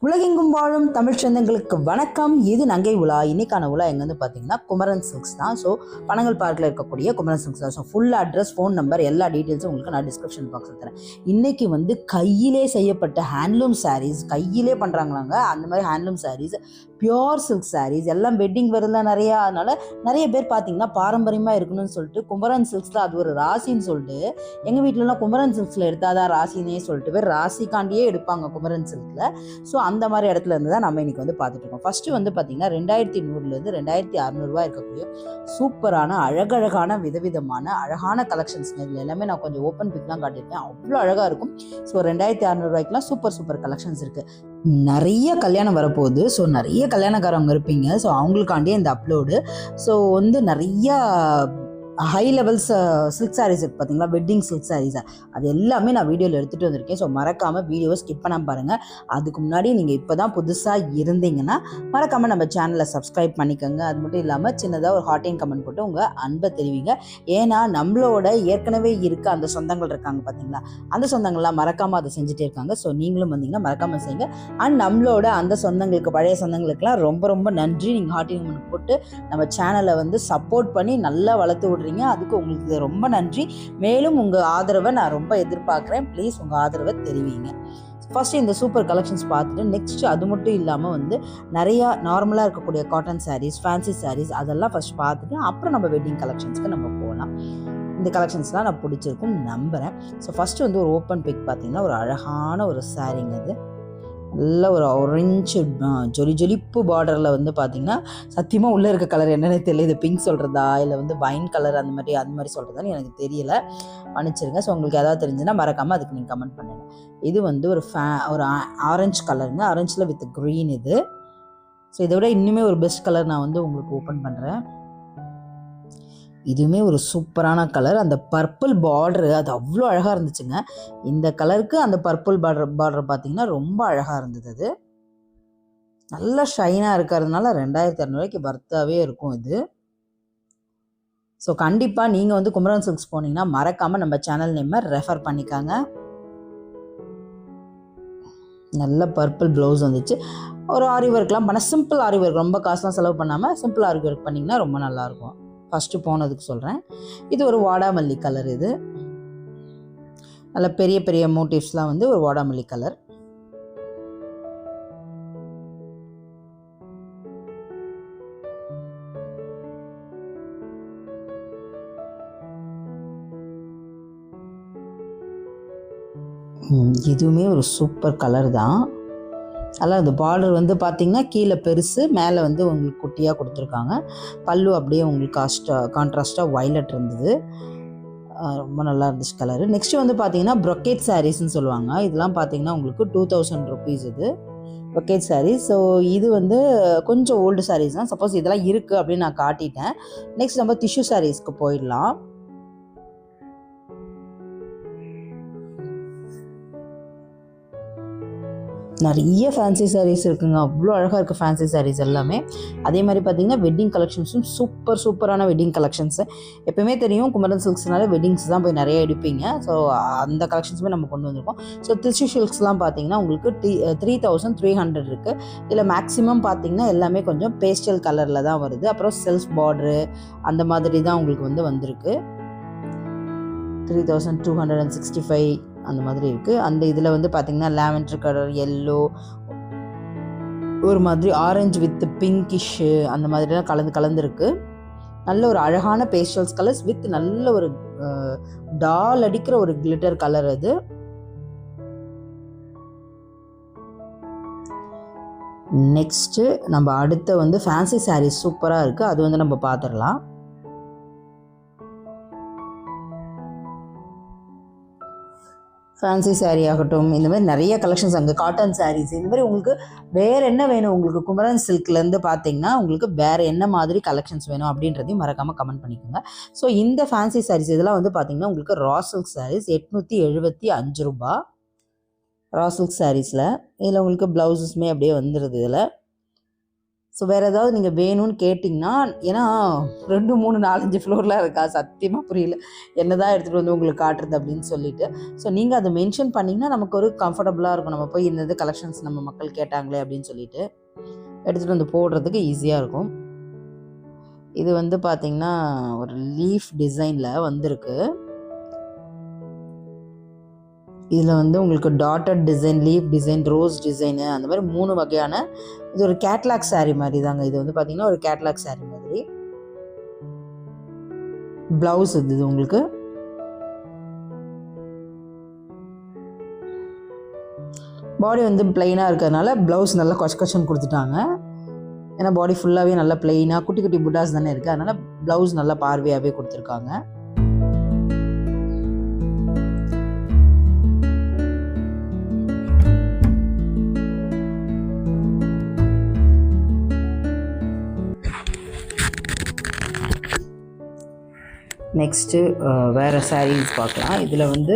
உலகெங்கும் வாழும் தமிழ் சொந்தங்களுக்கு வணக்கம். இது நங்கை உலா. இன்னைக்கான உலா எங்கேருந்து பார்த்தீங்கன்னா குமரன் சில்க்ஸ் தான். ஸோ பனங்கல் பார்க்கில் இருக்கக்கூடிய குமரன் சில்க்ஸ் தான். So full address, phone number, எல்லா டீட்டெயில்ஸும் உங்களுக்கு நான் டிஸ்கிரிப்ஷன் பாக்ஸில் தரேன். இன்னைக்கு கையிலே செய்யப்பட்ட ஹேண்ட்லூம் சாரீஸ், கையிலே பண்ணுறாங்களாங்க. அந்த மாதிரி handloom sarees, pure silk sarees எல்லாம் வெட்டிங் வருதுல நிறையா. அதனால நிறைய பேர் பார்த்தீங்கன்னா பாரம்பரியமாக இருக்கணும்னு சொல்லிட்டு குமரன் சில்க்ஸில் அது ஒரு ராசின்னு சொல்லிட்டு எங்கள் வீட்டிலலாம் குமரன் சில்க்ஸில் எடுத்தாதான் ராசினே சொல்லிட்டு பேர் ராசிக்காண்டியே எடுப்பாங்க குமரன் சில்கில். ஸோ அந்த மாதிரி இடத்துல இருந்து தான் நம்ம இன்னைக்கு பார்த்துட்டு இருக்கோம். ஃபர்ஸ்ட் பார்த்தீங்கன்னா 2100 2600 இருக்கக்கூடிய சூப்பரான அழகழகான விதவிதமான அழகான கலெக்ஷன்ஸ். இதில் எல்லாமே நான் கொஞ்சம் ஓப்பன் பிக்லாம் காட்டியிருக்கேன், அவ்வளோ அழகாக இருக்கும். ஸோ 2600 சூப்பர் கலெக்ஷன்ஸ் இருக்குது. நிறைய கல்யாணம் வரப்போகுது. ஸோ நிறைய கல்யாணக்காரவங்க இருப்பீங்க. ஸோ அவங்களுக்காண்டியே இந்த அப்லோடு. ஸோ நிறைய ஹை லெவல்ஸ் சில்க் சாரீஸ் இருக்குது பார்த்தீங்களா, வெட்டிங் சில்க் சாரீஸ், அது எல்லாமே நான் வீடியோவில் எடுத்துகிட்டு வந்திருக்கேன். ஸோ மறக்காமல் வீடியோவை ஸ்கிப் பண்ணாமல் பாருங்கள். அதுக்கு முன்னாடி நீங்கள் இப்போ தான் புதுசாக இருந்தீங்கன்னா மறக்காமல் நம்ம சேனலை சப்ஸ்கிரைப் பண்ணிக்கோங்க. அது மட்டும் இல்லாமல் சின்னதாக ஒரு ஹாட் அண்ட் கமெண்ட் போட்டு உங்கள் அன்பை தெரிவிங்க. ஏன்னா நம்மளோட ஏற்கனவே இருக்க அந்த சொந்தங்கள் இருக்காங்க பார்த்தீங்களா, அந்த சொந்தங்கள்லாம் மறக்காமல் அதை செஞ்சுட்டே இருக்காங்க. ஸோ நீங்களும் வந்தீங்கன்னா மறக்காமல் செய்யுங்க. அண்ட் நம்மளோட அந்த சொந்தங்களுக்கு, பழைய சொந்தங்களுக்குலாம் ரொம்ப ரொம்ப நன்றி. நீங்கள் ஹாட் அண்ட் கமெண்ட் போட்டு நம்ம சேனலை சப்போர்ட் பண்ணி நல்லா வளர்த்து விட்றீங்க. அதுக்கு உங்களுக்கு ரொம்ப நன்றி. மேலும் உங்கள் ஆதரவை நான் ரொம்ப எதிர்பார்க்குறேன். ப்ளீஸ் உங்கள் ஆதரவை தெரிவிங்க. ஃபர்ஸ்ட் இந்த சூப்பர் கலெக்ஷன்ஸ் பார்த்துட்டு நெக்ஸ்ட் அது மட்டும் இல்லாமல் நிறையா நார்மலாக இருக்கக்கூடிய காட்டன் சாரீஸ், ஃபேன்சி சாரீஸ் அதெல்லாம் ஃபர்ஸ்ட் பார்த்துட்டு அப்புறம் நம்ம வெட்டிங் கலெக்ஷன்ஸ்க்கு நம்ம போகலாம். இந்த கலெக்ஷன்ஸ்லாம் நான் பிடிச்சிருக்கும் நம்புகிறேன். ஸோ ஃபர்ஸ்ட் ஒரு ஓப்பன் பிக் பார்த்தீங்கன்னா ஒரு அழகான ஒரு சாரீங்க. அது நல்ல ஒரு ஆரஞ்சு ஜொலிப்பு பார்டரில் பார்த்தீங்கன்னா சத்தியமாக உள்ளே இருக்க கலர் என்னென்னு தெரியல. இது பிங்க் சொல்கிறதா இல்லை வைன் கலர் அந்த மாதிரி சொல்கிறதான்னு எனக்கு தெரியல, மன்னிச்சிருங்க. ஸோ உங்களுக்கு எதாவது தெரிஞ்சுன்னா மறக்காமல் அதுக்கு நீங்கள் கமெண்ட் பண்ணுங்கள். இது ஒரு ஆரஞ்சு கலருங்க, ஆரஞ்சில் வித் க்ரீன் இது. ஸோ இதை விட இன்னுமே ஒரு பெஸ்ட் கலர் நான் உங்களுக்கு ஓப்பன் பண்ணுறேன். இதுவுமே ஒரு சூப்பரான கலர். அந்த பர்பிள் பார்டரு அது அவ்வளோ அழகாக இருந்துச்சுங்க. இந்த கலருக்கு அந்த பர்பிள் பார்டர் பார்த்தீங்கன்னா ரொம்ப அழகாக இருந்தது. அது நல்லா ஷைனாக இருக்கிறதுனால 2600 வர்த்தாவே இருக்கும் இது. ஸோ கண்டிப்பாக நீங்கள் குமரன் சில்க்ஸ் போனீங்கன்னா மறக்காமல் நம்ம சேனல் நேமை ரெஃபர் பண்ணிக்காங்க. நல்ல பர்பிள் ப்ளவுஸ் வந்துச்சு. ஒரு ஆரி ஒர்க்லாம் பண்ண, சிம்பிள் ஆரி ஒர்க், ரொம்ப காசுலாம் செலவு பண்ணாமல் சிம்பிள் ஆரி ஒர்க் பண்ணிங்கன்னா ரொம்ப நல்லாயிருக்கும். ஃபஸ்ட்டு போனதுக்கு சொல்கிறேன். இது ஒரு வாடாமல்லி கலர். இது நல்ல பெரிய பெரிய மோட்டிவ்ஸ்லாம் ஒரு வாடாமல்லி கலர். இதுவுமே ஒரு சூப்பர் கலர் தான். அதில் அந்த பார்டர் பார்த்திங்கன்னா கீழே பெருசு, மேலே உங்களுக்கு குட்டியாக கொடுத்துருக்காங்க. பல்லு அப்படியே உங்களுக்கு கான்ட்ராஸ்ட்டாக வயலட் இருந்தது. ரொம்ப நல்லா இருந்துச்சு கலரு. நெக்ஸ்ட்டு பார்த்தீங்கன்னா ப்ரொக்கேட் சாரீஸ்ன்னு சொல்லுவாங்க. இதெல்லாம் பார்த்தீங்கன்னா உங்களுக்கு 2000 rupees இது ப்ரொக்கேட் சாரீஸ். ஸோ இது கொஞ்சம் ஓல்டு சாரீஸ் தான். சப்போஸ் இதெல்லாம் இருக்குது அப்படின்னு நான் காட்டிட்டேன். நெக்ஸ்ட் நம்ம டிஷ்யூ சாரீஸ்க்கு போயிடலாம். நிறைய ஃபேன்சி சாரீஸ் இருக்குங்க, அவ்வளோ அழகாக இருக்குது ஃபேன்சி சாரீஸ் எல்லாமே. அதே மாதிரி பார்த்திங்கன்னா வெட்டிங் கலெக்ஷன்ஸும் சூப்பரான வெட்டிங் கலெக்ஷன்ஸு. எப்போயுமே தெரியும் குமரன் சில்க்ஸ்னால வெட்டிங்ஸ் தான் போய் நிறைய எடுப்பீங்க. ஸோ அந்த கலெக்ஷன்ஸுமே நம்ம கொண்டு வந்திருக்கோம். ஸோ டிஷ்யூ சில்க்ஸ்லாம் பார்த்திங்கன்னா உங்களுக்கு 3300 இருக்குது. இதில் மேக்ஸிமம் பார்த்திங்கன்னா எல்லாமே கொஞ்சம் பேஸ்டல் கலரில் தான் வருது. அப்புறம் செல்ஃப் பார்டரு அந்த மாதிரி தான் உங்களுக்கு வந்திருக்கு. 3265 அந்த மாதிரி இருக்குது. அந்த இதில் பார்த்திங்கன்னா லாவெண்டர் கலர், எல்லோ, ஒரு மாதிரி ஆரஞ்சு வித் பிங்கிஷு அந்த மாதிரிலாம் கலந்துருக்கு. நல்ல ஒரு அழகான பேஸ்டல்ஸ் கலர்ஸ் வித் நல்ல ஒரு டால் அடிக்கிற ஒரு கிளிட்டர் கலர். அது நெக்ஸ்ட்டு நம்ம அடுத்த ஃபேன்சி சாரீஸ் சூப்பராக இருக்குது. அது நம்ம பார்த்துடலாம். ஃபேன்சி சாரீ ஆகட்டும், இந்த மாதிரி நிறைய கலெக்ஷன்ஸ் அங்கே, காட்டன் சாரீஸ், இந்த மாதிரி உங்களுக்கு வேறு என்ன வேணும், உங்களுக்கு குமரன் சில்க்லேருந்து பார்த்தீங்கன்னா உங்களுக்கு வேறு என்ன மாதிரி கலெக்ஷன்ஸ் வேணும் அப்படின்றதையும் மறக்காமல் கமெண்ட் பண்ணிக்கோங்க. ஸோ இந்த ஃபேன்சி சாரீஸ் இதெல்லாம் பார்த்தீங்கன்னா உங்களுக்கு ரா சில்க் சாரீஸ் 875 ரூபா. ரா சில்க் சாரீஸில் இதில் உங்களுக்கு ப்ளவுஸஸுமே அப்படியே வந்துடுது. இதில் ஸோ வேறு ஏதாவது நீங்கள் வேணும்னு கேட்டிங்கன்னா, ஏன்னா 2, 3, 4, 5 ஃப்ளோர்லாம் இருக்கா, சத்தியமாக புரியல என்ன தான் எடுத்துகிட்டு வந்து உங்களுக்கு காட்டுறது அப்படின்னு சொல்லிட்டு. ஸோ நீங்கள் அதை மென்ஷன் பண்ணிங்கன்னா நமக்கு ஒரு கம்ஃபர்டபுளாக இருக்கும். நம்ம போய் இந்த கலெக்ஷன்ஸ் நம்ம மக்கள் கேட்டாங்களே அப்படின்னு சொல்லிட்டு எடுத்துகிட்டு வந்து போடுறதுக்கு ஈஸியாக இருக்கும். இது வந்து பார்த்திங்கன்னா ஒரு லீஃப் டிசைனில் வந்திருக்கு. இதில் வந்து உங்களுக்கு dotted design, leaf design, rose design அந்த மாதிரி 3 வகையான இது ஒரு கேட்லாக் சாரீ மாதிரி தாங்க. இது வந்து பார்த்திங்கன்னா ஒரு கேட்லாக் சாரீ மாதிரி. ப்ளவுஸ் இது உங்களுக்கு பாடி வந்து பிளெயினாக இருக்கிறதுனால ப்ளவுஸ் நல்லா கொச்சன்னு கொடுத்துட்டாங்க. ஏன்னா பாடி ஃபுல்லாகவே நல்லா பிளெயினாக குட்டி குட்டி புட்டாஸ் தானே இருக்குது, அதனால் ப்ளவுஸ் நல்லா பார்வையாகவே கொடுத்துருக்காங்க. நெக்ஸ்ட்டு வேறு சாரீஸ் பார்க்கலாம். இதில் வந்து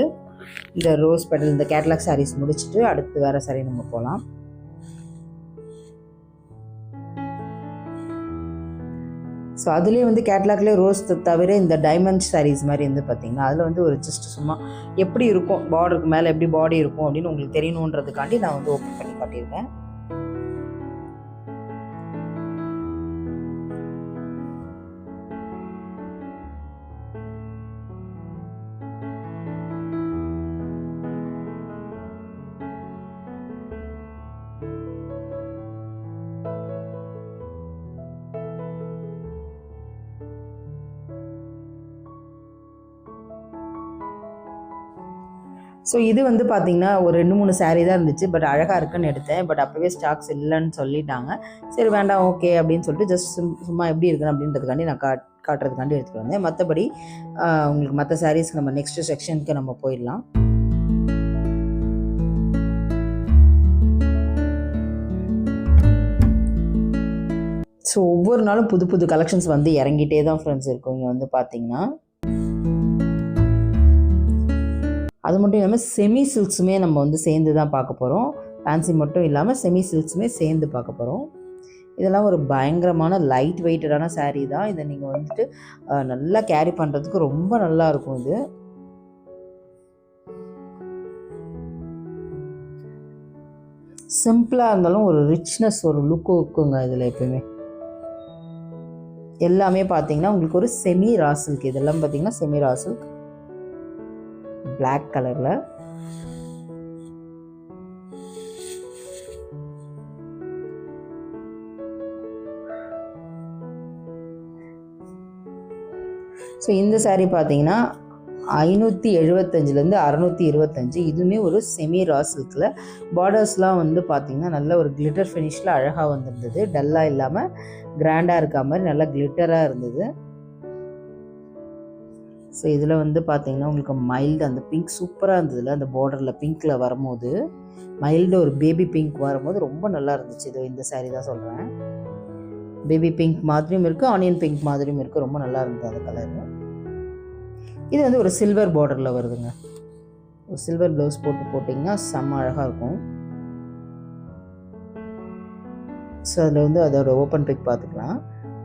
இந்த ரோஸ் பெடல் இந்த கேட்லாக் சாரீஸ் முடிச்சுட்டு அடுத்து வேறு சாரீ நம்ம போகலாம். ஸோ அதுலேயே வந்து கேட்லாக்லேயே ரோஸ் தவிர இந்த டைமண்ட் சாரீஸ் மாதிரி வந்து பார்த்திங்கன்னா அதில் வந்து ஒரு ஜஸ்ட் சும்மா எப்படி இருக்கும், பார்டருக்கு மேலே எப்படி பாடி இருக்கும் அப்படின்னு உங்களுக்கு தெரியணுன்றதுக்காண்டி நான் வந்து ஓப்பன் பண்ணி காட்டியிருக்கேன். ஸோ இது வந்து பார்த்திங்கன்னா ஒரு 2, 3 சாரீ தான் இருந்துச்சு. பட் அழகாக இருக்குன்னு எடுத்தேன். பட் அப்போவே ஸ்டாக்ஸ் இல்லைன்னு சொல்லிட்டாங்க. சரி வேண்டாம் ஓகே அப்படின்னு சொல்லிட்டு ஜஸ்ட் சும்மா எப்படி இருக்குன்னு அப்படின்றதுக்காண்டி நான் காட்டுறதுக்காண்டி எடுத்துகிட்டு வந்தேன். மற்றபடி உங்களுக்கு மற்ற சாரீஸ்க்கு நம்ம நெக்ஸ்ட் செக்ஷனுக்கு நம்ம போயிடலாம். ஸோ ஒவ்வொரு நாளும் புது புது கலெக்ஷன்ஸ் வந்து இறங்கிட்டே தான் ஃப்ரெண்ட்ஸ் இருக்கும். இங்கே வந்து பார்த்திங்கன்னா அது மட்டும் இல்லாமல் செமி சில்க்ஸுமே நம்ம வந்து சேர்ந்து தான் பார்க்க போகிறோம். ஃபேன்சி மட்டும் இல்லாமல் செமி சில்க்ஸுமே சேர்ந்து பார்க்க போகிறோம். இதெல்லாம் ஒரு பயங்கரமான லைட் வெயிட்டடான சாரீ தான். இதை நீங்கள் வந்துட்டு நல்லா கேரி பண்ணுறதுக்கு ரொம்ப நல்லா இருக்கும். இது சிம்பிளாக இருந்தாலும் ஒரு ரிச்னஸ் ஒரு லுக்கு இருக்குங்க இதில் எப்பயுமே. எல்லாமே பார்த்தீங்கன்னா உங்களுக்கு ஒரு செமி ரா சில்க். இதெல்லாம் பார்த்தீங்கன்னா செமி ரா சில்க் பிளாக் கலரில். ஸோ இந்த சாரீ பார்த்தீங்கன்னா 575லேருந்து 625. இதுவுமே ஒரு செமி ரா சில்கில். பார்டர்ஸ்லாம் வந்து பார்த்திங்கன்னா நல்ல ஒரு கிளிட்டர் ஃபினிஷில் அழகாக வந்துருந்தது. டல்லாக இல்லாமல் கிராண்டாக இருக்க மாதிரி நல்லா கிளிட்டராக இருந்தது. ஸோ இதில் வந்து பார்த்திங்கன்னா உங்களுக்கு மைல்டு அந்த பிங்க் சூப்பராக இருந்ததில்ல, அந்த பார்டரில் பிங்க்கில் வரும்போது மைல்டு ஒரு பேபி பிங்க் வரும்போது ரொம்ப நல்லா இருந்துச்சு. இது இந்த சாரீ தான் சொல்கிறேன். பேபி பிங்க் மாதிரியும் இருக்குது, ஆனியன் பிங்க் மாதிரியும் இருக்குது. ரொம்ப நல்லா இருந்தது அந்த கலரு. இது வந்து ஒரு சில்வர் பார்டரில் வருதுங்க. ஒரு சில்வர் ப்ளவுஸ் போட்டிங்கன்னா செம்ம அழகாக இருக்கும். ஸோ அதில் வந்து அதோட ஓப்பன் பிக் பார்த்துக்கலாம்.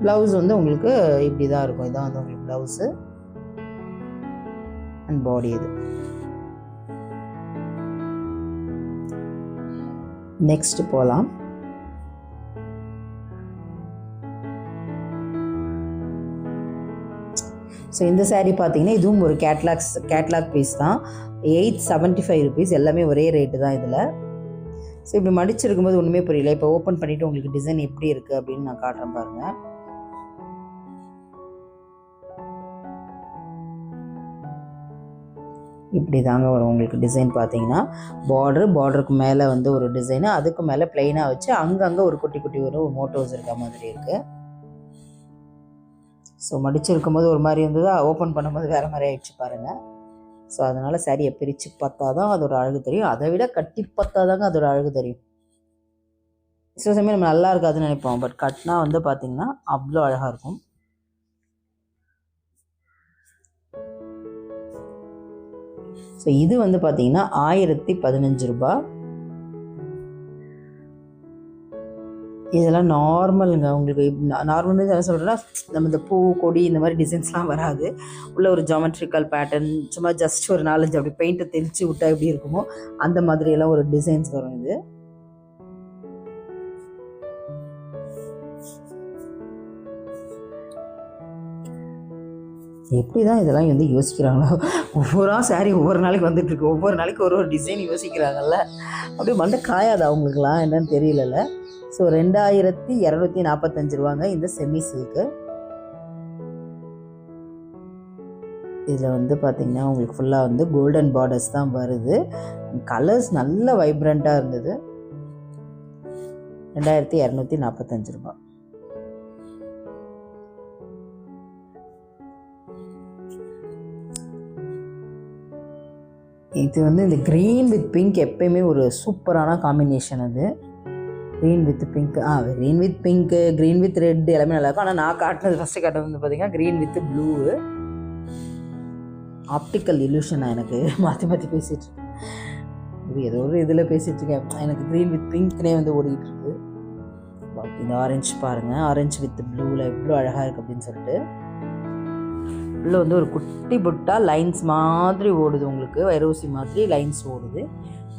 ப்ளவுஸ் வந்து உங்களுக்கு இப்படி தான் இருக்கும். இதான் வந்து உங்களுக்கு ப்ளவுஸு அண்ட் பாடி. இது நெக்ஸ்ட் போகலாம். ஸோ இந்த சாரீ பார்த்தீங்கன்னா இதுவும் ஒரு கேட்லாக் பீஸ் தான். 875 rupees. எல்லாமே ஒரே ரேட்டு தான் இதில். ஸோ இப்படி மடிச்சிருக்கும்போது ஒன்றுமே புரியல. இப்போ ஓப்பன் பண்ணிவிட்டு உங்களுக்கு டிசைன் எப்படி இருக்குது அப்படின்னு நான் காட்டுறேன் பாருங்கள். இப்படி தாங்க வரும் உங்களுக்கு டிசைன். பார்த்தீங்கன்னா பார்டருக்கு மேலே வந்து ஒரு டிசைனு, அதுக்கு மேலே பிளெயினாக வச்சு அங்கங்கே ஒரு குட்டி குட்டி ஒரு மோட்டோஸ் இருக்க மாதிரி இருக்குது. ஸோ மடிச்சிருக்கும் போது ஒரு மாதிரி இருந்தது, ஓப்பன் பண்ணும்போது வேறு மாதிரி ஆகிடுச்சு பாருங்கள். ஸோ அதனால் சாரியை பிரித்து பார்த்தா தான் அதோட அழகு தெரியும். அதை விட கட்டி பார்த்தா தாங்க அதோட அழகு தெரியும். சில சமயம் நம்ம நல்லா இருக்காதுன்னு நினைப்போம், பட் கட்டினா வந்து பார்த்திங்கன்னா அவ்வளோ அழகாக இருக்கும். ஸோ இது வந்து பார்த்திங்கன்னா 1015 ரூபாய். இதெல்லாம் நார்மலுங்க. உங்களுக்கு நார்மல் மீன்ஸ் என்ன சொல்கிறேன்னா, நம்ம இந்த பூ கொடி இந்த மாதிரி டிசைன்ஸ்லாம் வராது. உள்ள ஒரு ஜாமெட்ரிக்கல் பேட்டர்ன் சும்மா ஜஸ்ட் ஒரு 4 5 அப்படி பெயிண்ட்டை தெளித்து விட்டா எப்படி இருக்குமோ அந்த மாதிரியெல்லாம் ஒரு டிசைன்ஸ் வரும் இது. எப்படி தான் இதெல்லாம் வந்து யோசிக்கிறாங்களோ, ஒவ்வொரு சாரீ ஒவ்வொரு நாளைக்கு வந்துட்டுருக்கு, ஒவ்வொரு நாளைக்கு ஒரு ஒரு டிசைன் யோசிக்கிறாங்கல்ல, அப்படியே மண்டை காயாது அவங்களுக்குலாம் என்னன்னு தெரியலல்ல. ஸோ 2245 ரூபாங்க இந்த செமி சில்க்கு. இதில் வந்து பார்த்திங்கன்னா உங்களுக்கு ஃபுல்லாக வந்து கோல்டன் பார்டர்ஸ் தான் வருது. கலர்ஸ் நல்ல வைப்ரண்ட்டாக இருந்தது. 2245 ரூபா. இது வந்து இந்த க்ரீன் வித் பிங்க் எப்பயுமே ஒரு சூப்பரான காம்பினேஷன். அது green with pink, green with pink, green with red எல்லாமே நல்லாயிருக்கும். ஆனால் நான் காட்டினது ஃபஸ்ட்டு காட்டுறது வந்து பார்த்திங்கன்னா க்ரீன் வித் ப்ளூ. ஆப்டிக்கல் இல்யூஷனாக எனக்கு மாற்றி பேசிகிட்ருக்கேன். இது ஏதோ ஒரு இதில் பேசிகிட்ருக்கேன். எனக்கு க்ரீன் வித் பிங்க்னே வந்து ஓடிட்டுருக்கு. இந்த ஆரஞ்சு பாருங்கள், ஆரஞ்சு வித் ப்ளூவில் எவ்வளோ அழகாக இருக்குது அப்படின்னு சொல்லிட்டு. உள்ளே வந்து ஒரு குட்டி புட்டா லைன்ஸ் மாதிரி ஓடுது, உங்களுக்கு வைரோசி மாதிரி லைன்ஸ் ஓடுது.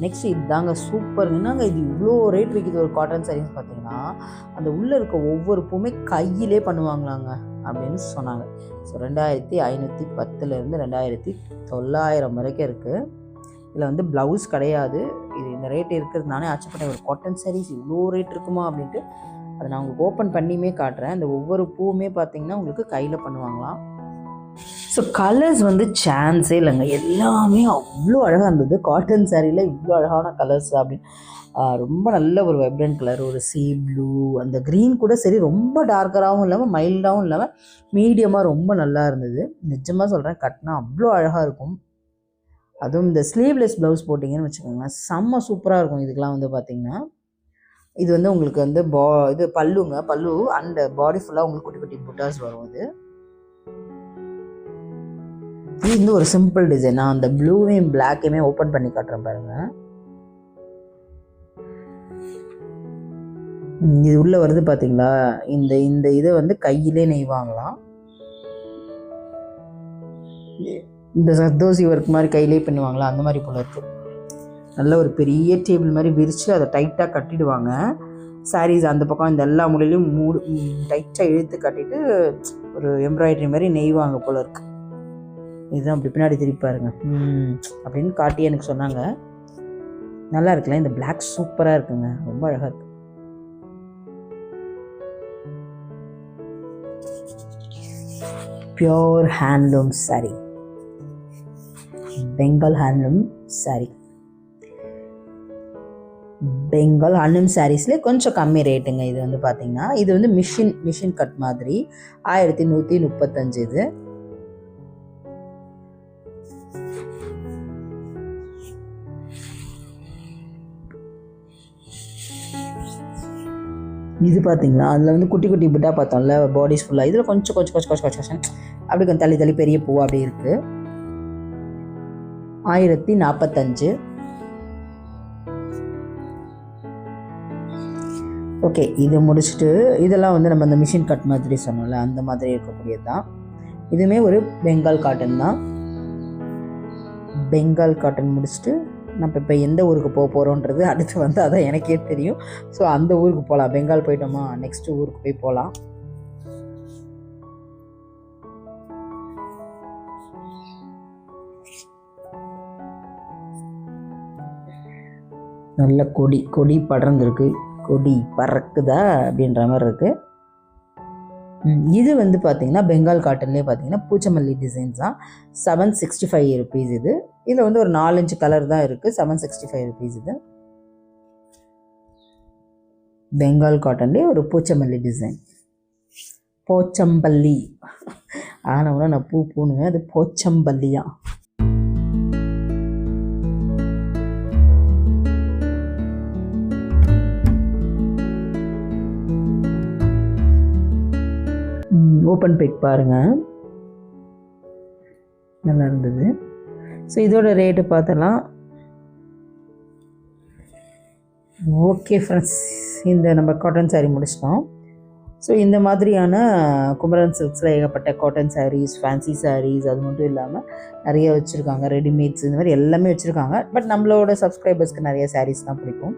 நெக்ஸ்ட் இதுதாங்க சூப்பருங்கன்னாங்க. இது இவ்வளோ ரேட் விற்கிது ஒரு காட்டன் சாரீஸ் பார்த்தீங்கன்னா. அந்த உள்ளே இருக்க ஒவ்வொரு பூவுமே கையிலே பண்ணுவாங்களாங்க அப்படின்னு சொன்னாங்க. ஸோ 2510 2900 வரைக்கும் இருக்குது. இதில் வந்து ப்ளவுஸ் கிடையாது. இது இந்த ரேட் இருக்கிறது நானே ஆச்சரியப்பட்டேன். ஒரு காட்டன் சாரீஸ் இவ்வளோ ரேட் இருக்குமா அப்படின்ட்டு. அதை நான் உங்களுக்கு ஓப்பன் பண்ணியுமே காட்டுறேன். அந்த ஒவ்வொரு பூவுமே பார்த்தீங்கன்னா உங்களுக்கு கையில் பண்ணுவாங்களாம். ஸோ கலர்ஸ் வந்து சான்ஸே இல்லைங்க, எல்லாமே அவ்வளோ அழகாக இருந்தது. காட்டன் சாரியில் இவ்வளோ அழகான கலர்ஸ் அப்படின்னு ரொம்ப நல்ல ஒரு வைப்ரண்ட் கலர், ஒரு சீ ப்ளூ, அந்த க்ரீன் கூட சரி ரொம்ப டார்க்கராகவும் இல்லாமல் மைல்டாகவும் இல்லாமல் மீடியமாக ரொம்ப நல்லா இருந்தது. நிஜமாக சொல்கிறேன், கட்டினா அவ்வளோ அழகாக இருக்கும். அதுவும் இந்த ஸ்லீவ்லெஸ் ப்ளவுஸ் போட்டிங்கன்னு வச்சுக்கோங்களேன், செம்ம சூப்பராக இருக்கும். இதுக்கெலாம் வந்து பார்த்திங்கன்னா இது வந்து உங்களுக்கு வந்து இது பல்லுங்க, பல்லு அண்ட் பாடி ஃபுல்லாக உங்களுக்கு குட்டி குட்டி புட்டாஸ் வரும். இது வந்து ஒரு சிம்பிள் டிசைன். நான் அந்த ப்ளூவையும் பிளாக்கையுமே ஓப்பன் பண்ணி காட்டுறேன் பாருங்க. இது உள்ள வருது பார்த்தீங்களா, இந்த இந்த இதை வந்து கையிலே நெய்வாங்களாம். இந்த சர்தோசி ஒர்க் மாதிரி கையிலே பண்ணுவாங்களா அந்த மாதிரி போல இருக்கு. நல்ல ஒரு பெரிய டேபிள் மாதிரி விரித்து அதை டைட்டாக கட்டிடுவாங்க. சாரீஸ் அந்த பக்கம் இந்த எல்லா மூலையிலையும் டைட்டாக இழுத்து கட்டிட்டு ஒரு எம்ப்ராய்டரி மாதிரி நெய்வாங்க போல இருக்கு. இதுதான் அப்படி பின்னாடி திருப்பி பாருங்க அப்படின்னு காட்டி எனக்கு சொன்னாங்க. நல்லா இருக்குல்ல, இந்த பிளாக் சூப்பராக இருக்குங்க, ரொம்ப அழகாக இருக்கு. Pure handloom sari, Bengal handloom sari. Bengal handloom சாரீஸ்லேயே கொஞ்சம் கம்மி ரேட்டுங்க. இது வந்து பார்த்தீங்கன்னா இது வந்து மிஷின் கட் மாதிரி 1135. இது இது பார்த்தீங்களா, அதில் வந்து குட்டி குட்டி புட்டா பார்த்தோம்ல பாடிஸ் ஃபுல்லாக, இதில் கொஞ்சம் அப்படி கொஞ்சம் தள்ளி பெரிய பூ அப்படி இருக்குது. 1045. ஓகே, இது முடிச்சுட்டு இதெல்லாம் வந்து நம்ம அந்த மிஷின் கட் மாதிரி சொன்னோம்ல அந்த மாதிரி இருக்கக்கூடியது தான். இதுவுமே ஒரு பெங்கால் காட்டன் தான். பெங்கால் காட்டன் முடிச்சுட்டு நம்ம இப்போ எந்த ஊருக்கு போக போகிறோன்றது அடுத்து வந்து அதான் எனக்கே தெரியும். ஸோ அந்த ஊருக்கு போகலாம். பெங்கால் போயிட்டோமா, நெக்ஸ்ட்டு ஊருக்கு போய் போகலாம். நல்ல கொடி படர்ந்துருக்கு, கொடி பறக்குதா அப்படின்ற மாதிரி இருக்குது. இது வந்து பார்த்திங்கன்னா பெங்கால் காட்டன்லேயே பார்த்திங்கன்னா பூச்சமல்லி டிசைன்ஸ் தான். 765 ருபீஸ் இது. இதில் வந்து ஒரு 4-5 கலர் தான் இருக்குது. 765 ருபீஸ் இது. பெங்கால் காட்டன்லேயே ஒரு பூச்சமல்லி டிசைன். போச்சம்பள்ளி ஆனால் நான் பூனுங்க, அது போச்சம்பள்ளியா. ஓப்பன் பிக் பாருங்கள், நல்லா இருந்தது. ஸோ இதோட ரேட்டு பார்த்தலாம் ஓகே ஃப்ரெண்ட்ஸ், இந்த நம்ம காட்டன் சாரீ முடிச்சிட்டோம். ஸோ இந்த மாதிரியான குமரன் சில்க்ஸில் ஏகப்பட்ட காட்டன் சாரீஸ், ஃபேன்சி சாரீஸ், அது மட்டும் இல்லாமல் நிறைய வச்சுருக்காங்க. ரெடிமேட்ஸ் இந்த மாதிரி எல்லாமே வச்சுருக்காங்க. பட் நம்மளோட சப்ஸ்கிரைபர்ஸ்க்கு நிறைய சாரீஸ் தான் பிடிக்கும்,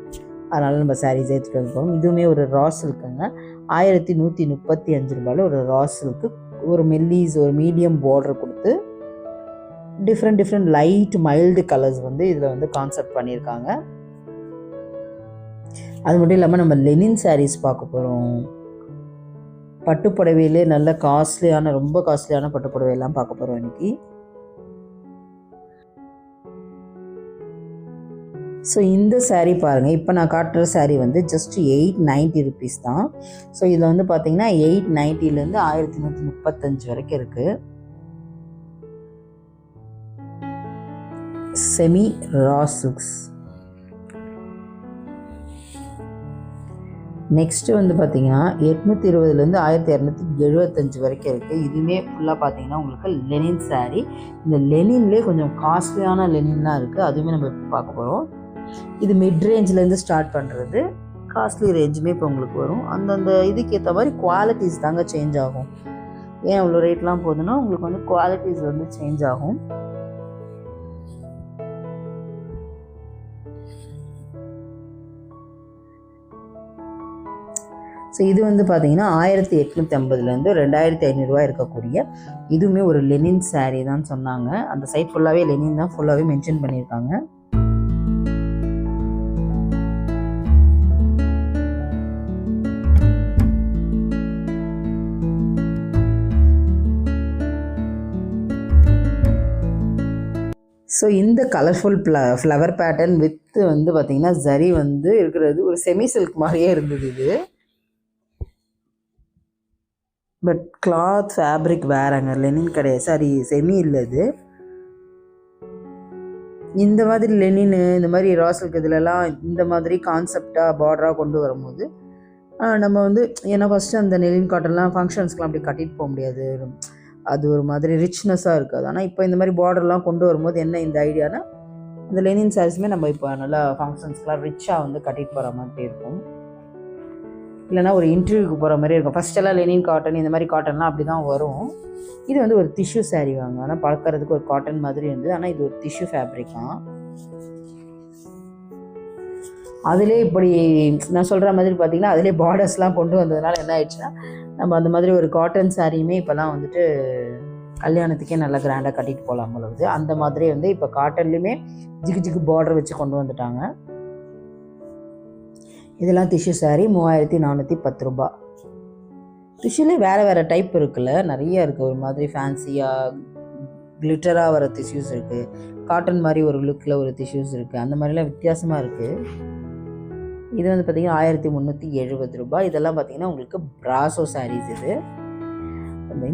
அதனால் நம்ம சாரீஸ் எடுத்துகிட்டு வந்துருக்கோம். இதுவுமே ஒரு ரா சில்க்குங்க. 1135 ரூபாயில் ஒரு ரா சில்க்கு, ஒரு மெல்லிஸ், ஒரு மீடியம் பார்டர் கொடுத்து டிஃப்ரெண்ட் லைட் மைல்டு கலர்ஸ் வந்து இதில் வந்து கான்செப்ட் பண்ணியிருக்காங்க. அது மட்டும் இல்லாமல் நம்ம லெனின் சாரீஸ் பார்க்க போகிறோம். பட்டுப்புடவையிலே நல்ல காஸ்ட்லியான, ரொம்ப காஸ்ட்லியான பட்டுப்புடவையெல்லாம் பார்க்க போகிறோம் இன்றைக்கி. ஸோ இந்த சாரீ பாருங்கள், இப்போ நான் காட்டுற சாரீ வந்து ஜஸ்ட் 890 ருபீஸ் தான். ஸோ இதில் வந்து பார்த்தீங்கன்னா 890லேருந்து 1135 வரைக்கும் இருக்குது. செமி ரா சில்க்ஸ். நெக்ஸ்ட்டு வந்து பார்த்திங்கன்னா 820லேருந்து 1275 வரைக்கும் இருக்குது. இதுவுமே ஃபுல்லாக பார்த்திங்கன்னா உங்களுக்கு லெனின் சாரீ. இந்த லெனின்லேயே கொஞ்சம் காஸ்ட்லியான லெனின்லாம் இருக்குது, அதுவுமே நம்ம பார்க்க போகிறோம். இது மிட் ரேஞ்சிலேருந்து ஸ்டார்ட் பண்ணுறது, காஸ்ட்லி ரேஞ்சுமே இப்போ உங்களுக்கு வரும். அந்தந்த இதுக்கு ஏற்ற மாதிரி குவாலிட்டிஸ் தாங்க சேஞ்ச் ஆகும். ஏன் அவ்வளோ ரேட்லாம் போகுதுன்னா உங்களுக்கு வந்து குவாலிட்டிஸ் வந்து சேஞ்ச் ஆகும். ஸோ இது வந்து பார்த்திங்கன்னா 1850லேருந்து 2500 இருக்கக்கூடிய இதுவுமே ஒரு லெனின் சாரீ தான் சொன்னாங்க. அந்த சைட் ஃபுல்லாகவே லெனின் தான் ஃபுல்லாகவே மென்ஷன் பண்ணியிருக்காங்க. ஸோ இந்த கலர்ஃபுல் ஃப்ளவர் பேட்டர்ன் வித் வந்து பார்த்திங்கன்னா ஜரி வந்து இருக்கிறது ஒரு செமி சில்க் மாதிரியே இருந்தது இது. பட் கிளாத் ஃபேப்ரிக் வேறங்க, லெனின் கிடையாது, சாரி செமி இல்லை இது. இந்த மாதிரி லெனின், இந்த மாதிரி ரா சில்க் இதிலெல்லாம் இந்த மாதிரி கான்செப்டாக பார்டராக கொண்டு வரும்போது நம்ம வந்து, ஏன்னா ஃபஸ்ட்டு அந்த லெனின் காட்டன்லாம் ஃபங்க்ஷன்ஸ்க்கெலாம் அப்படி கட்டிட்டு போக முடியாது, அது ஒரு மாதிரி ரிச்னஸாக இருக்காது. ஆனால் இப்போ இந்த மாதிரி பார்டர்லாம் கொண்டு வரும்போது என்ன இந்த ஐடியானா, அந்த லெனின் சாரீஸுமே நம்ம இப்போ நல்லா ஃபங்க்ஷன்ஸ்க்கெலாம் ரிச்சாக வந்து கட்டிட்டு போகிற மாதிரி இருக்கும். இல்லைனா ஒரு இன்டர்வியூக்கு போகிற மாதிரி இருக்கும். ஃபஸ்ட்டெல்லாம் லெனின் காட்டன் இந்த மாதிரி காட்டன்லாம் அப்படி தான் வரும். இது வந்து ஒரு டிஷ்யூ சாரீ வாங்க, ஆனால் பார்க்கறதுக்கு ஒரு காட்டன் மாதிரி இருந்தது, ஆனால் இது ஒரு டிஷ்யூ ஃபேப்ரிக் தான். அதிலே இப்படி நான் சொல்கிற மாதிரி பார்த்திங்கன்னா அதிலே பார்டர்ஸ்லாம் கொண்டு வந்ததுனால என்ன ஆயிடுச்சுன்னா, நம்ம அந்த மாதிரி ஒரு காட்டன் சாரியுமே இப்போலாம் வந்துட்டு கல்யாணத்துக்கே நல்லா கிராண்டாக கட்டிட்டு போகலாம் பொழுது. அந்த மாதிரி வந்து இப்போ காட்டன்லேயுமே ஜிகு பார்டர் வச்சு கொண்டு வந்துட்டாங்க. இதெல்லாம் டிஷ்யூ சாரீ 3410 ரூபா. டிஷ்யூலே வேறு டைப் இருக்குல்ல, நிறைய இருக்குது. ஒரு மாதிரி ஃபேன்சியாக கிளிட்டராக வர டிஷ்யூஸ் இருக்குது, காட்டன் மாதிரி ஒரு லுக்கில் ஒரு டிஷ்யூஸ் இருக்குது, அந்த மாதிரிலாம் வித்தியாசமாக இருக்குது. இது வந்து பார்த்திங்கன்னா 1370 ரூபா. இதெல்லாம் பார்த்திங்கன்னா உங்களுக்கு பிராசோ சாரீஸ். இது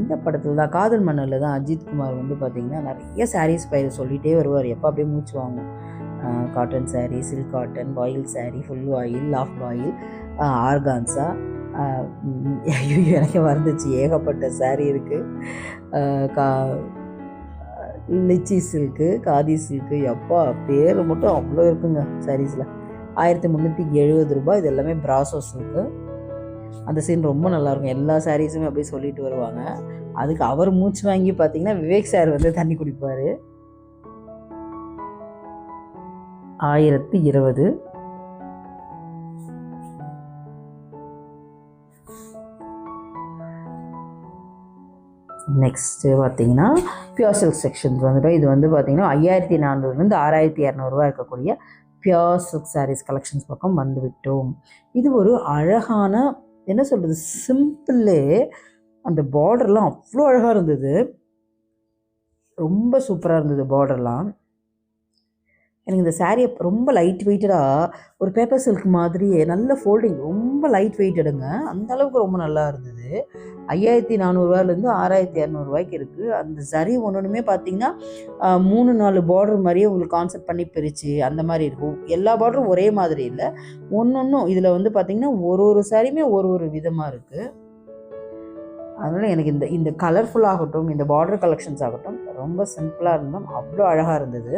இந்த படத்தில் தான், காதல் மன்னரில் தான் அஜித் குமார் வந்து பார்த்திங்கன்னா நிறைய சாரீஸ் பயிர் சொல்லிகிட்டே வருவார். எப்போ அப்படியே மூச்சு வாங்கும். Cotton sari, silk cotton, boil sari, full oil, laugh boil, organza, எனக்கு வந்துச்சு ஏகப்பட்ட சாரீ இருக்குது. லிச்சி சில்க்கு, காதி சில்க்கு, எப்பா பேர் மட்டும் அவ்வளோ இருக்குங்க சாரீஸில். 1370 ரூபா. இது எல்லாமே பிராசோ சில்க்கு. அந்த சீன் ரொம்ப நல்லாயிருக்கும். எல்லா சாரீஸுமே அப்படியே சொல்லிட்டு வருவாங்க. அதுக்கு அவர் மூச்சு வாங்கி பார்த்திங்கன்னா விவேக் சார் வந்து தண்ணி குடிப்பார். 1020. நெக்ஸ்ட்டு பார்த்திங்கன்னா பியோர் சில்க் செக்ஷன்ஸ் வந்துட்டோம். இது வந்து பார்த்திங்கன்னா 5400லேருந்து 6200 ரூபா இருக்கக்கூடிய பியோர் சில்க் சாரீஸ் கலெக்ஷன்ஸ் பக்கம் வந்து விட்டோம். இது ஒரு அழகான, என்ன சொல்கிறது, சிம்பிளே அந்த பார்டர்லாம் அவ்வளோ அழகாக இருந்தது, ரொம்ப சூப்பராக இருந்தது பார்டர்லாம். எனக்கு இந்த சாரீ ரொம்ப லைட் வெயிட்டடாக ஒரு பேப்பர் சில்க் மாதிரியே நல்ல ஃபோல்டிங், ரொம்ப லைட் வெயிட்டடுங்க, அந்தளவுக்கு ரொம்ப நல்லா இருந்தது. 5400 ரூபாயிலேருந்து 6200 ரூபாய்க்கு இருக்குது. அந்த சரி ஒன்றுமே பார்த்திங்கன்னா 3-4 பார்டர் மாதிரியே உங்களுக்கு கான்செப்ட் பண்ணி பிரித்து அந்த மாதிரி இருக்கும். எல்லா பார்டரும் ஒரே மாதிரி இல்லை, ஒன்றும் இதில் வந்து பார்த்திங்கன்னா ஒரு சாரியுமே ஒரு விதமாக இருக்குது. அதனால் எனக்கு இந்த கலர்ஃபுல்லாகட்டும், இந்த பார்டர் கலெக்ஷன்ஸ் ஆகட்டும் ரொம்ப சிம்பிளாக இருந்தோம், அவ்வளோ அழகாக இருந்தது.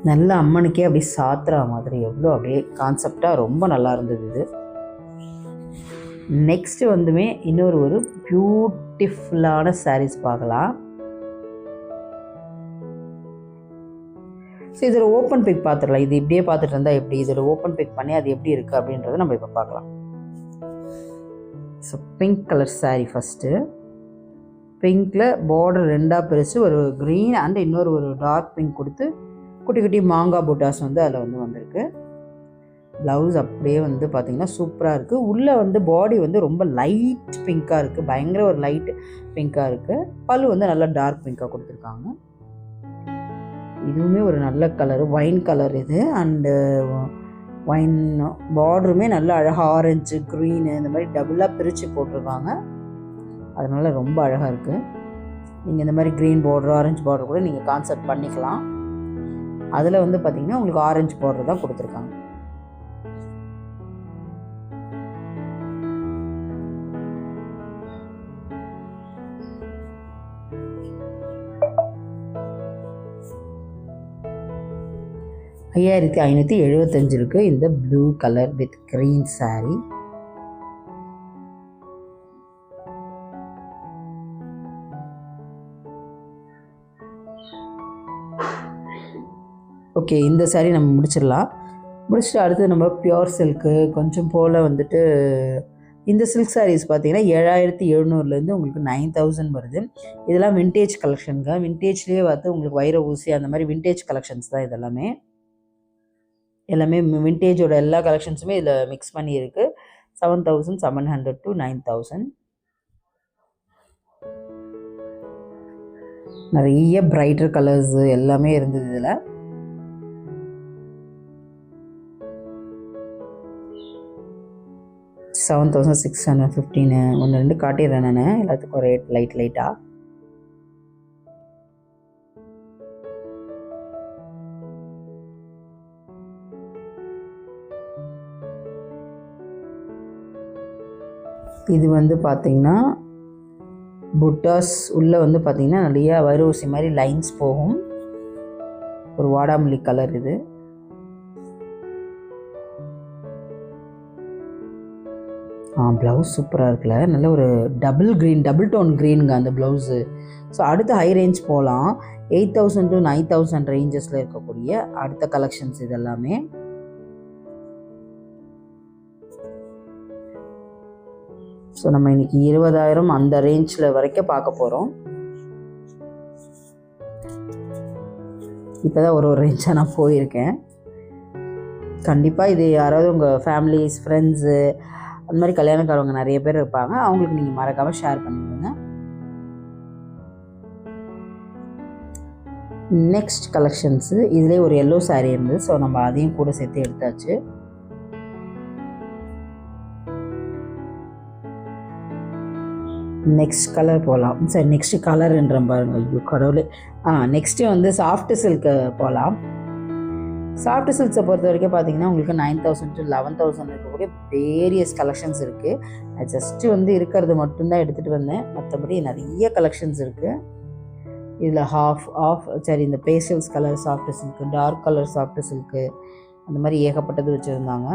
நல்ல அம்மனுக்கே அப்படியே சாத்துற மாதிரி எவ்வளோ அப்படியே கான்செப்டாக ரொம்ப நல்லா இருந்தது இது. நெக்ஸ்ட்டு வந்துமே இன்னொரு ஒரு பியூட்டிஃபுல்லான சாரீஸ் பார்க்கலாம். ஸோ இதில் ஓப்பன் பிக் பார்த்துடலாம். இது இப்படியே பார்த்துட்டு இருந்தால் எப்படி, இதில் ஓப்பன் பிக் பண்ணி அது எப்படி இருக்குது அப்படின்றத நம்ம இப்போ பார்க்கலாம். So pink colour sari first. பிங்க்கில் பார்டர் ரெண்டாக பிரித்து ஒரு க்ரீன் அண்ட் இன்னொரு ஒரு டார்க் பிங்க் கொடுத்து குட்டி குட்டி மாங்காய் புட்டாஸ் வந்து அதில் வந்து வந்திருக்கு. ப்ளவுஸ் அப்படியே வந்து பார்த்திங்கன்னா சூப்பராக இருக்குது. உள்ளே வந்து பாடி வந்து ரொம்ப லைட் பிங்க்காக இருக்குது, பயங்கர ஒரு லைட் பிங்க்காக இருக்குது. பல்லு வந்து நல்லா டார்க் பிங்க்காக கொடுத்துருக்காங்க. இதுவுமே ஒரு நல்ல கலரு, ஒயின் கலர் இது. அண்டு ஒயின் பார்டருமே நல்லா அழகாக ஆரஞ்சு க்ரீனு இந்த மாதிரி டபுளாக பிரித்து போட்டிருக்காங்க. அதனால் ரொம்ப அழகாக இருக்குது. நீங்கள் இந்த மாதிரி க்ரீன் பார்டர் ஆரஞ்சு பார்டர் கூட நீங்கள் கான்செப்ட் பண்ணிக்கலாம். அதில் வந்து பார்த்திங்கன்னா உங்களுக்கு ஆரஞ்சு பார்டர் தான் கொடுத்துருக்காங்க. $5575 இருக்குது இந்த blue colour with green sari. Okay, இந்த சாரீ நம்ம முடிச்சிடலாம். முடிச்சுட்டு அடுத்து நம்ம பியோர் சில்க்கு கொஞ்சம் போல் வந்துட்டு இந்த சில்க் சாரீஸ் பார்த்தீங்கன்னா 7700 உங்களுக்கு 9000 வருது. இதெல்லாம் விண்டேஜ் கலெக்ஷனுங்க. விண்டேஜ்லேயே பார்த்து உங்களுக்கு வைர ஊசி அந்த மாதிரி விண்டேஜ் கலெக்ஷன்ஸ் தான் இதெல்லாமே. எல்லாமே விண்டேஜோட எல்லா கலெக்ஷன்ஸுமே இதில் மிக்ஸ் பண்ணியிருக்கு. 7700 to 9000. நிறைய பிரைட்டர் கலர்ஸு எல்லாமே இருந்தது இதில். $7615 ஒன்று ரெண்டு காட்டிடுறேன் நான், எல்லாத்துக்கும் ரேட் லைட்டாக. இது வந்து பார்த்திங்கன்னா புட்டாஸ் உள்ளே வந்து பார்த்திங்கன்னா நிறையா வைர ஊசி மாதிரி லைன்ஸ் போகும். ஒரு வாடாமல்லி கலர் இது. ப்ளவுஸ் சூப்பராக இருக்குல்ல, நல்ல ஒரு டபுள் டோன் க்ரீனுங்க அந்த ப்ளவுஸு. ஸோ அடுத்த ஹை ரேஞ்ச் போகலாம். 8000 to 9000 ரேஞ்சஸில் இருக்கக்கூடிய அடுத்த கலெக்ஷன்ஸ் இதெல்லாமே. ஸோ நம்ம இன்றைக்கி 20000 அந்த ரேஞ்சில் வரைக்கும் பார்க்க போகிறோம். இப்போ தான் ஒரு ரேஞ்சாக நான் போயிருக்கேன். கண்டிப்பாக இது யாராவது உங்கள் ஃபேமிலிஸ் ஃப்ரெண்ட்ஸு அந்த மாதிரி கல்யாணக்காரவங்க நிறைய பேர் இருப்பாங்க, அவங்களுக்கு நீங்கள் மறக்காமல் ஷேர் பண்ணிவிடுங்க. நெக்ஸ்ட் கலெக்ஷன்ஸு இதிலே ஒரு எல்லோ சாரீ இருந்தது. ஸோ நம்ம அதையும் கூட சேர்த்து எடுத்தாச்சு. நெக்ஸ்ட் கலர் போகலாம். சரி, நெக்ஸ்ட்டு கலர்ன்ற பாருங்க, ஐயோ கடவுளே. நெக்ஸ்ட்டு வந்து சாஃப்ட் சில்க்கு போகலாம். சாஃப்ட் சில்க்ஸை பொறுத்த வரைக்கும் பார்த்தீங்கன்னா உங்களுக்கு 9000 to 11000 இருக்கக்கூடிய வேரியஸ் கலெக்ஷன்ஸ் இருக்குது. நான் ஜஸ்ட்டு வந்து இருக்கிறது மட்டும்தான் எடுத்துகிட்டு வந்தேன், மற்றபடி நிறைய கலெக்ஷன்ஸ் இருக்குது. இதில் ஆஃப் சரி, இந்த pastels colour soft silk, dark colour soft silk, அந்த மாதிரி ஏகப்பட்டது வச்சுருந்தாங்க.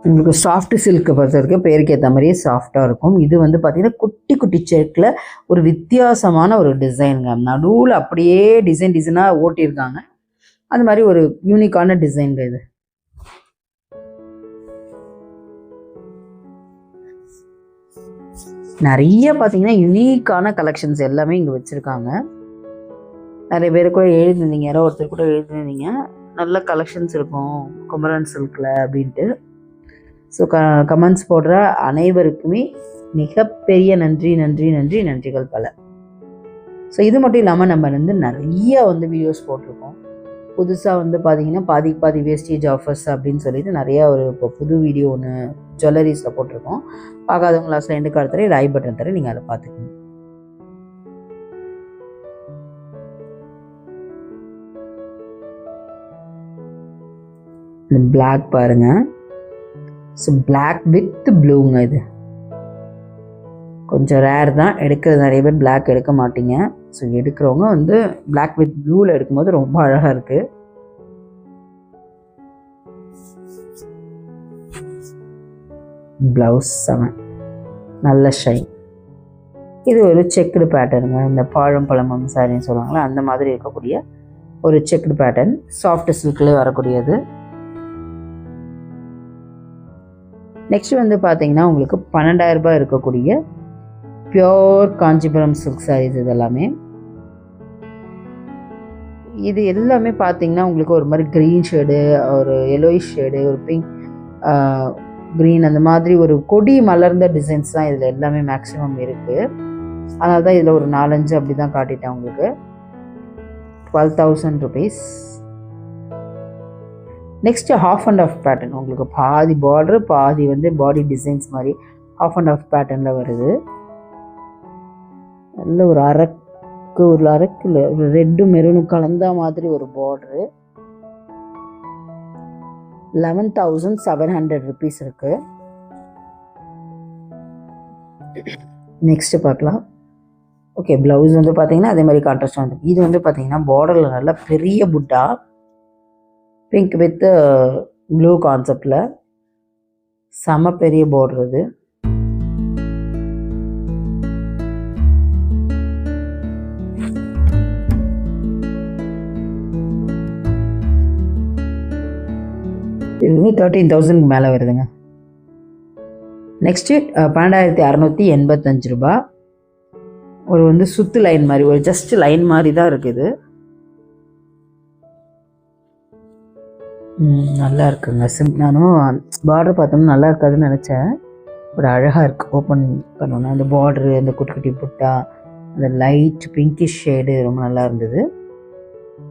உங்களுக்கு சாஃப்ட் சில்க்கை பொறுத்த வரைக்கும் பேருக்கு ஏற்ற மாதிரியே சாஃப்டாக இருக்கும். இது வந்து பார்த்திங்கன்னா குட்டி குட்டி செக்கில் ஒரு வித்தியாசமான ஒரு டிசைனுங்க. நடுவில் அப்படியே டிசைனாக ஓட்டியிருக்காங்க. அது மாதிரி ஒரு யூனிக்கான டிசைனுங்க இது. நிறைய பார்த்தீங்கன்னா யூனிக்கான கலெக்ஷன்ஸ் எல்லாமே இங்கே வச்சுருக்காங்க. நிறைய பேர் கூட எழுதிருந்தீங்க, யாரோ ஒருத்தர் கூட எழுதிருந்தீங்க நல்ல கலெக்ஷன்ஸ் இருக்கும் குமரன் சில்கில் அப்படின்ட்டு. ஸோ கமெண்ட்ஸ் போடுற அனைவருக்குமே மிகப்பெரிய நன்றிகள் பல. ஸோ இது மட்டும் இல்லாமல் நம்ம வந்து நிறைய வந்து வீடியோஸ் போட்டிருக்கோம். புதுசாக வந்து பார்த்தீங்கன்னா பாதி வேஸ்டேஜ் ஆஃபர்ஸ் அப்படின்னு சொல்லிட்டு நிறையா ஒரு இப்போ புது வீடியோ ஒன்று ஜுவல்லரிஸில் போட்டிருக்கோம். பார்க்காதவங்க லாஸ்ட்டில் எண்டு கார்டு தரேன், ஐ பட்டன் தரேன், நீங்கள் அதை பார்த்துக்கணும். இந்த பிளாக் பாருங்கள். ஸோ பிளாக் வித் ப்ளூங்க. இது கொஞ்சம் ரேர் தான், எடுக்கிறது நிறைய பேர் பிளாக் எடுக்க மாட்டீங்க. ஸோ எடுக்கிறவங்க வந்து பிளாக் வித் ப்ளூவில் எடுக்கும்போது ரொம்ப அழகாக இருக்குது. ப்ளவுஸ் செம நல்ல ஷைன். இது ஒரு செக்குடு பேட்டர்னுங்க. இந்த பழம் சாரின்னு சொல்லுவாங்களா, அந்த மாதிரி இருக்கக்கூடிய ஒரு செக்குடு பேட்டர்ன். சாஃப்ட் சில்க்லேயே வரக்கூடியது. நெக்ஸ்ட் வந்து பார்த்தீங்கன்னா உங்களுக்கு 12,000 ரூபாய் இருக்கக்கூடிய பியோர் காஞ்சிபுரம் சில்க் சாரீஸ். இது எல்லாமே இது எல்லாமே பார்த்தீங்கன்னா உங்களுக்கு ஒரு மாதிரி க்ரீன் ஷேடு, ஒரு எல்லோயிஷ் ஷேடு, ஒரு பிங்க், க்ரீன், அந்த மாதிரி ஒரு கொடி மலர்ந்த டிசைன்ஸ் தான் இதில் எல்லாமே மேக்ஸிமம் இருக்குது. அதனால தான் இதில் ஒரு 4-5 அப்படி தான் காட்டிட்டேன் உங்களுக்கு. 12,000 rupees. Next half and half pattern. உங்களுக்கு பாதி பார்டர் பாதி வந்து பாடி டிசைன்ஸ் மாதிரி ஹாஃப் அண்ட் ஆஃப் பேட்டர்னில் வருது. நல்ல ஒரு அரக்கில் ரெட்டு மெரூனும் கலந்த மாதிரி ஒரு பார்டரு. 11,700 rupees இருக்குது. நெக்ஸ்ட்டு பார்க்கலாம். ஓகே, ப்ளவுஸ் வந்து பார்த்தீங்கன்னா அதே மாதிரி கான்ட்ராஸ்ட் வந்து. இது வந்து பார்த்தீங்கன்னா பார்டரில் நல்ல பெரிய புட்டா, பிங்க் வித் ப்ளூ கான்செப்டில் செம பெரிய பார்டர். இது வந்து 13,000 மேலே வருதுங்க. நெக்ஸ்ட்டு 12,685 ரூபா. ஒரு வந்து சுத்து லைன் மாதிரி, ஒரு ஜஸ்ட் லைன் மாதிரி தான் இருக்குது. நல்லா இருக்குங்க. நானும் பார்டர் பார்த்தோம்னா நல்லா இருக்காதுன்னு நினச்சேன். ஒரு அழகாக இருக்குது. ஓப்பன் பண்ணோன்னா அந்த பார்டரு, அந்த குட்டி குட்டி புட்டா, அந்த லைட் பிங்கிஷ் ஷேடு ரொம்ப நல்லா இருந்தது.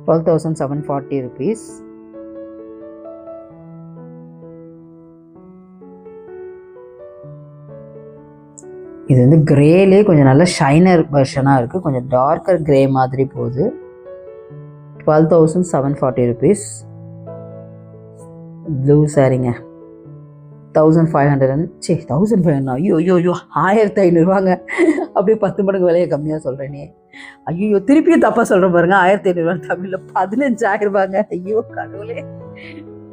12,740 rupees. இது வந்து கிரேலே கொஞ்சம் நல்ல ஷைனர் வெர்ஷனாக இருக்குது. கொஞ்சம் டார்க்கர் கிரே மாதிரி போகுது. 12,740 rupees. ப்ளூ சாரிங்க 1,500. ஐயோ 1,500 ரூபாங்க. அப்படியே 10 மடங்கு விலையை கம்மியாக சொல்கிறேனே. ஐயோ திருப்பியும் தப்பாக சொல்கிறேன் பாருங்க. 1,500 ரூபா தமிழில் 15,000 ரூபாங்க. ஐயோ கடவுளே,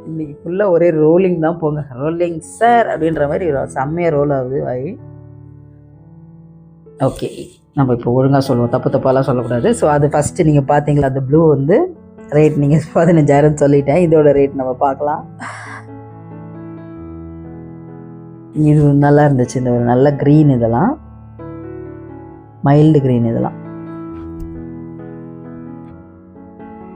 இன்னைக்கு ஃபுல்லாக ஒரே ரோலிங் தான் போங்க. ரோலிங் சார் அப்படின்ற மாதிரி செம்மையாக ரோல் ஆகுது வாய். ஓகே, நம்ம இப்போ ஒழுங்காக சொல்லுவோம், தப்பாலாம் சொல்லக்கூடாது. ஸோ அது ஃபஸ்ட்டு நீங்கள் பார்த்தீங்களா, அந்த ப்ளூ வந்து ரேட் நீங்கள் 15,000 சொல்லிட்டேன். இதோட ரேட் நம்ம பார்க்கலாம். இது நல்லா இருந்துச்சு. இந்த ஒரு நல்ல க்ரீன், இதெல்லாம் மைல்டு க்ரீன். இதெல்லாம்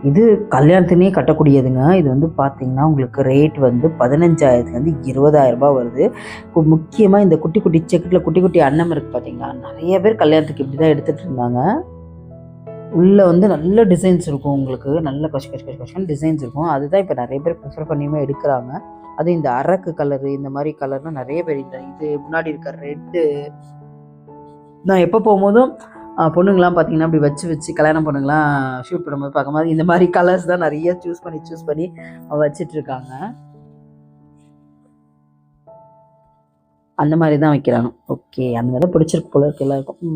இது கல்யாணத்தினே கட்டக்கூடியதுங்க. இது வந்து பார்த்தீங்கன்னா உங்களுக்கு ரேட் வந்து 15,000 20,000 ரூபாய் வருது. இப்போ முக்கியமாக இந்த குட்டி குட்டி செக்கில் குட்டி குட்டி அன்னம் இருக்குது பார்த்தீங்களா, நிறைய பேர் கல்யாணத்துக்கு இப்படி தான் எடுத்துகிட்டு இருந்தாங்க. உள்ளே வந்து நல்ல டிசைன்ஸ் இருக்கும், உங்களுக்கு நல்ல கஷ்டம் டிசைன்ஸ் இருக்கும். அதுதான் இப்போ நிறைய பேர் ப்ரிஃபர் பண்ணியுமே எடுக்கிறாங்க. அது இந்த அரக்கு கலரு, இந்த மாதிரி கலர்லாம் நிறைய பேர். இது முன்னாடி இருக்க ரெட்டு, நான் எப்போ போகும்போதும் பொண்ணுங்களாம் பார்த்தீங்கன்னா அப்படி வச்சு கல்யாணம் பொண்ணுங்களாம் ஷூட் பண்ணும்போது பார்க்கும்போது இந்த மாதிரி கலர்ஸ் தான் நிறைய சூஸ் பண்ணி வச்சிட்ருக்காங்க. அந்த மாதிரி தான் வைக்கிறாங்க. ஓகே, அந்த மாதிரி தான் பிடிச்சிருக்கு போல இருக்கு எல்லாருக்கும்.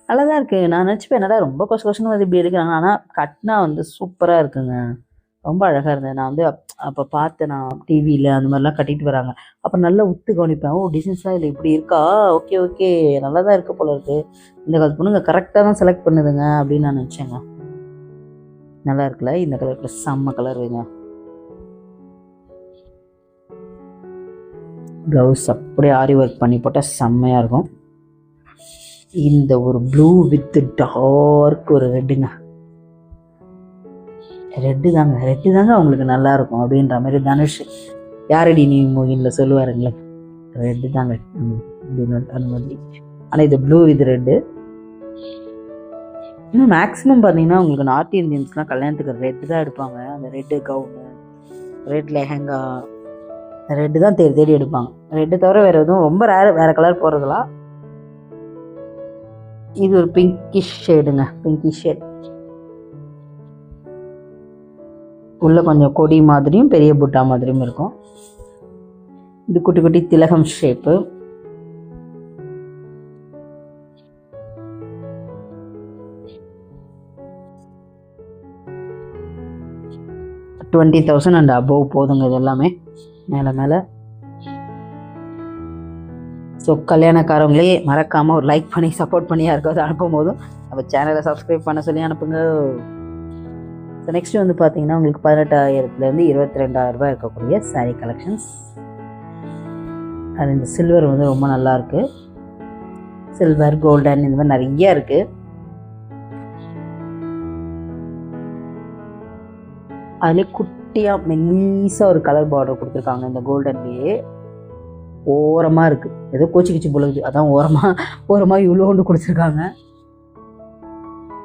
நல்லா தான் இருக்குது. நான் நினச்சிப்பேன் என்னடா ரொம்ப கொசன்னு வந்து இப்படி எடுக்கிறாங்க. ஆனால் கட்டினா வந்து சூப்பராக இருக்குங்க. ரொம்ப அழகாக இருந்தது. நான் வந்து அப்போ பார்த்தேன், நான் டிவியில் அந்த மாதிரிலாம் கட்டிட்டு வராங்க. அப்போ நல்லா உத்து கவனிப்பேன். ஓ டிசைன்ஸ்லாம் இதில் இப்படி இருக்கா, ஓகே நல்லா தான் இருக்க போல இருக்குது. இந்த காலத்து பொண்ணுங்க கரெக்டாக தான் செலக்ட் பண்ணுதுங்க அப்படின்னு நான் நினச்சேங்க. நல்லா இருக்குல்ல, இந்த கலர் செம்ம கலர் வைங்க. ப்ளவுஸ் அப்படியே ஆரி ஒர்க் பண்ணி போட்டால் செம்மையாக இருக்கும். இந்த ஒரு ப்ளூ வித் டார்க் ஒரு ரெட்டுங்க. ரெட்டு தாங்க அவங்களுக்கு நல்லா இருக்கும் அப்படின்ற மாதிரி தனுஷ் யாரடி நீ மூவியில் சொல்லுவாருங்களே, ரெட்டு தாங்க அப்படின்னு அந்த மாதிரி. ஆனால் இது ப்ளூ வித் ரெட்டு. இன்னும் மேக்ஸிமம் பார்த்தீங்கன்னா உங்களுக்கு நார்த் இந்தியன்ஸ்லாம் கல்யாணத்துக்கு ரெட்டு தான் எடுப்பாங்க. அந்த red gown, red lehenga, red தான் தேடி எடுப்பாங்க. ரெட்டு தவிர வேறு எதுவும் ரொம்ப வேறு கலர் போகிறதுலாம். இது ஒரு பிங்கிஷ் ஷேடுங்க, பிங்கிஷ் ஷேட். உள்ளே கொஞ்சம் கொடி மாதிரியும் பெரிய புட்டா மாதிரியும் இருக்கும். இது குட்டி குட்டி திலகம் ஷேப்பு. $20,000 அண்ட் அபோவ் போதுங்க இது எல்லாமே மேலே மேலே. ஸோ கல்யாணக்காரங்களே மறக்காமல் ஒரு லைக் பண்ணி சப்போர்ட் பண்ணி யாருக்காவது அனுப்பும் போதும் நம்ம சேனலை சப்ஸ்கிரைப் பண்ண சொல்லி அனுப்புங்க. ஸோ நெக்ஸ்ட்டு வந்து பார்த்தீங்கன்னா உங்களுக்கு 18,000 22,000 இருக்கக்கூடிய சாரீ கலெக்ஷன்ஸ். அது இந்த சில்வர் வந்து ரொம்ப நல்லாயிருக்கு. சில்வர், கோல்டன் இந்த மாதிரி நிறைய இருக்குது. அதில் குட்டியாக மெல்லீஸாக ஒரு கலர் பார்டர் கொடுத்துருக்காங்க. இந்த கோல்டன்லேயே ஓரமாக இருக்குது, ஏதோ கோச்சிக்கிச்சு பொழுது, அதான் ஓரமாக இவ்வளோ ஒன்று கொடுத்துருக்காங்க.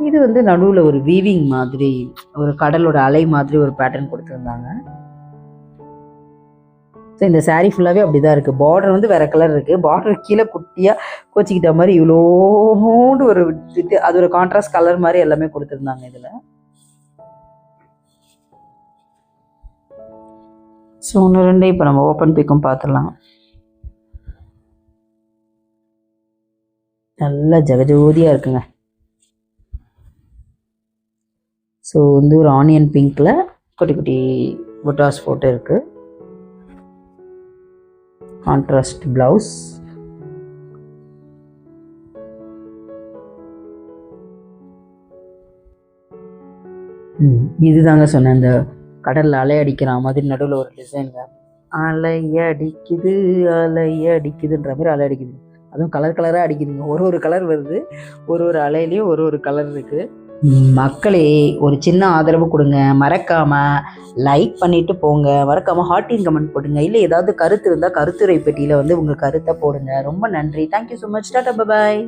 இது வந்து நடுவில் ஒரு வீவிங் மாதிரி, ஒரு கடலோட அலை மாதிரி ஒரு பேட்டர்ன் கொடுத்துருந்தாங்க. ஸோ இந்த சாரீ ஃபுல்லாகவே அப்படி தான் இருக்குது. பார்டர் வந்து வேறு கலர் இருக்குது. பார்டர் கீழே குட்டியாக கோச்சிக்கிட்ட மாதிரி இவ்வளோண்டு ஒரு இது, அது ஒரு கான்ட்ராஸ்ட் கலர் மாதிரி எல்லாமே கொடுத்துருந்தாங்க இதில். ஸோ ஒன்று ரெண்டு இப்போ நம்ம ஓப்பன் பிக்கும் பார்த்துடலாம். நல்லா ஜெகஜோதியாக இருக்குங்க. ஸோ வந்து ஒரு ஆனியன் பிங்க்கில் குட்டி குட்டி புட்டாஸ் போட்டு இருக்குது. Contrast blouse. இதுதாங்க சொன்னேன், இந்த கடலில் அலை அடிக்கிற மாதிரி நடுவில் ஒரு டிசைனுங்க. அலை அடிக்குதுன்ற மாதிரி அலை அடிக்குது. அதுவும் கலர் கலராக அடிக்குதுங்க. ஒரு கலர் வருது, ஒரு அலையிலையும் ஒரு கலர் இருக்குது. மக்களே ஒரு சின்ன ஆதரவு கொடுங்க, மறக்காமல் லைக் பண்ணிவிட்டு போங்க, மறக்காமல் ஹார்ட்டின் கமெண்ட் போடுங்க. இல்லை ஏதாவது கருத்து இருந்தால் கருத்துரை பெட்டியில் வந்து உங்கள் கருத்தை போடுங்க. ரொம்ப நன்றி. Thank you so much. டாடா, பாய்.